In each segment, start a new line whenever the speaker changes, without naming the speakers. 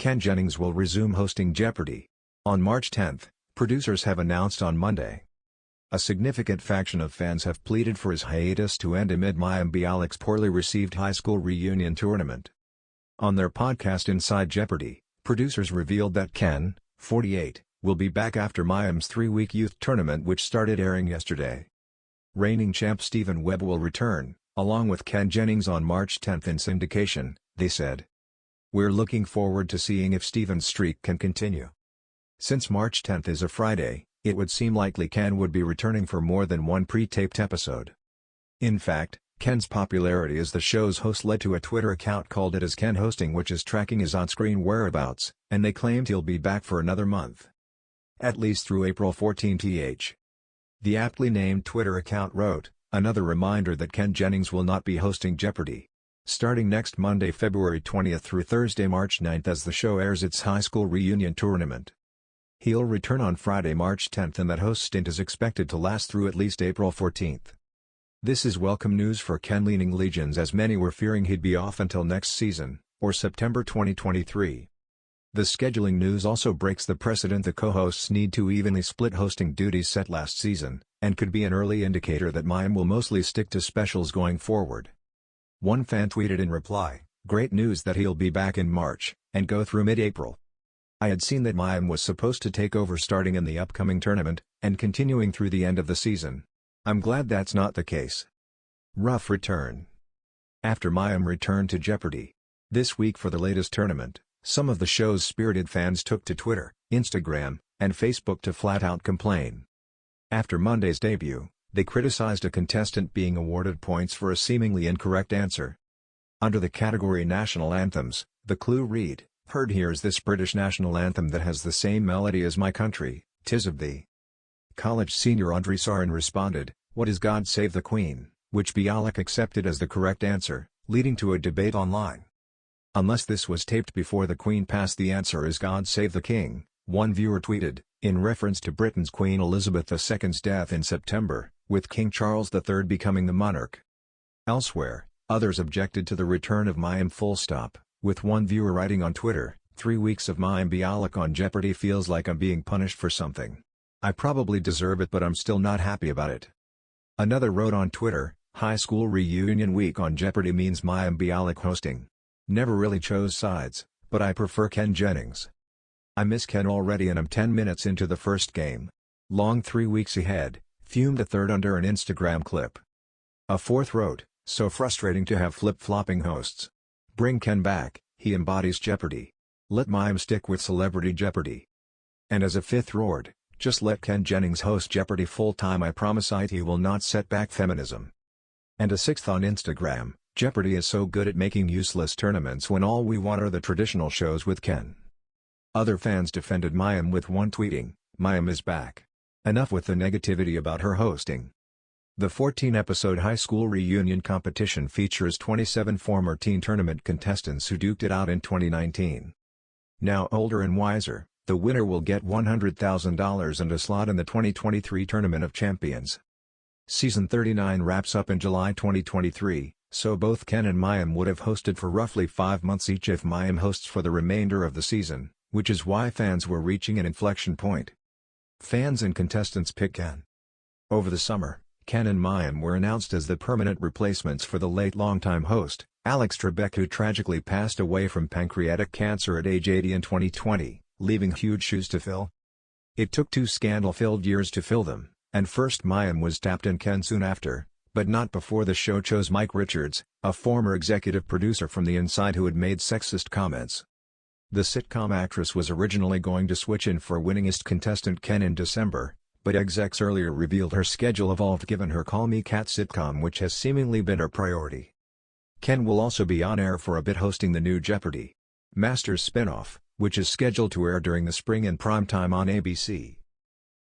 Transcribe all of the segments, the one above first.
Ken Jennings will resume hosting Jeopardy! On March 10, producers have announced on Monday. A significant faction of fans have pleaded for his hiatus to end amid Mayim Bialik's poorly received high school reunion tournament. On their podcast Inside Jeopardy!, producers revealed that Ken, 48, will be back after Mayim's 3-week youth tournament which started airing yesterday. Reigning champ Stephen Webb will return, along with Ken Jennings on March 10 in syndication, they said. "We're looking forward to seeing if Stephen's streak can continue." Since March 10 is a Friday, it would seem likely Ken would be returning for more than one pre-taped episode. In fact, Ken's popularity as the show's host led to a Twitter account called It Is Ken Hosting which is tracking his on-screen whereabouts, and they claimed he'll be back for another month. At least through April 14th. The aptly named Twitter account wrote, "Another reminder that Ken Jennings will not be hosting Jeopardy! Starting next Monday, February 20 through Thursday, March 9 as the show airs its high school reunion tournament. He'll return on Friday, March 10 and that host stint is expected to last through at least April 14. This is welcome news for Ken-leaning legions as many were fearing he'd be off until next season, or September 2023. The scheduling news also breaks the precedent the co-hosts need to evenly split hosting duties set last season, and could be an early indicator that Mayim will mostly stick to specials going forward. One fan tweeted in reply, "Great news that he'll be back in March, and go through mid-April. I had seen that Mayim was supposed to take over starting in the upcoming tournament, and continuing through the end of the season. I'm glad that's not the case." Rough return. After Mayim returned to Jeopardy! This week for the latest tournament, some of the show's spirited fans took to Twitter, Instagram, and Facebook to flat-out complain. After Monday's debut, they criticized a contestant being awarded points for a seemingly incorrect answer. Under the category National Anthems, the clue read, "Heard here's this British national anthem that has the same melody as my country, 'tis of thee." College senior Andrei Sarin responded, "What is God Save the Queen?" which Bialik accepted as the correct answer, leading to a debate online. "Unless this was taped before the Queen passed, the answer is God Save the King," one viewer tweeted, in reference to Britain's Queen Elizabeth II's death in September, with King Charles III becoming the monarch. Elsewhere, others objected to the return of Mayim full stop, with one viewer writing on Twitter, 3 weeks of Mayim Bialik on Jeopardy feels like I'm being punished for something. I probably deserve it but I'm still not happy about it." Another wrote on Twitter, "High school reunion week on Jeopardy means Mayim Bialik hosting. Never really chose sides, but I prefer Ken Jennings. I miss Ken already and I'm 10 minutes into the first game. Long 3 weeks ahead," fumed a third under an Instagram clip. A fourth wrote, "So frustrating to have flip-flopping hosts. Bring Ken back, he embodies Jeopardy! Let Mayim stick with Celebrity Jeopardy!" And as a fifth roared, "Just let Ken Jennings host Jeopardy full-time, I promise he will not set back feminism." And a sixth on Instagram, "Jeopardy is so good at making useless tournaments when all we want are the traditional shows with Ken." Other fans defended Mayim with one tweeting, "Mayim is back. Enough with the negativity about her hosting." The 14-episode high school reunion competition features 27 former teen tournament contestants who duked it out in 2019. Now older and wiser, the winner will get $100,000 and a slot in the 2023 Tournament of Champions. Season 39 wraps up in July 2023, so both Ken and Mayim would have hosted for roughly 5 months each if Mayim hosts for the remainder of the season, which is why fans were reaching an inflection point. Fans and contestants pick Ken. Over the summer, Ken and Mayim were announced as the permanent replacements for the late longtime host, Alex Trebek, who tragically passed away from pancreatic cancer at age 80 in 2020, leaving huge shoes to fill. It took 2 scandal-filled years to fill them, and first Mayim was tapped and Ken soon after, but not before the show chose Mike Richards, a former executive producer from the inside who had made sexist comments. The sitcom actress was originally going to switch in for winningest contestant Ken in December, but execs earlier revealed her schedule evolved given her Call Me Kat sitcom, which has seemingly been her priority. Ken will also be on air for a bit hosting the new Jeopardy! Masters spin-off, which is scheduled to air during the spring in primetime on ABC.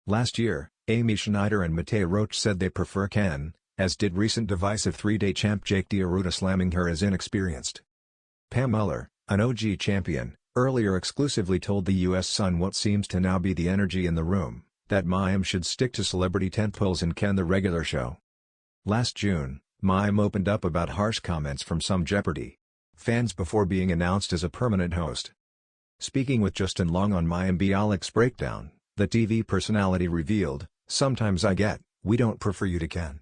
Last year, Amy Schneider and Matej Roach said they prefer Ken, as did recent divisive 3-day champ Jake D'Arruda, slamming her as inexperienced. Pam Muller, an OG champion, earlier exclusively told the U.S. Sun what seems to now be the energy in the room, that Mayim should stick to celebrity tentpoles and Ken the regular show. Last June, Mayim opened up about harsh comments from some Jeopardy! Fans before being announced as a permanent host. Speaking with Justin Long on Mayim Bialik's breakdown, the TV personality revealed, "Sometimes I get, we don't prefer you to can.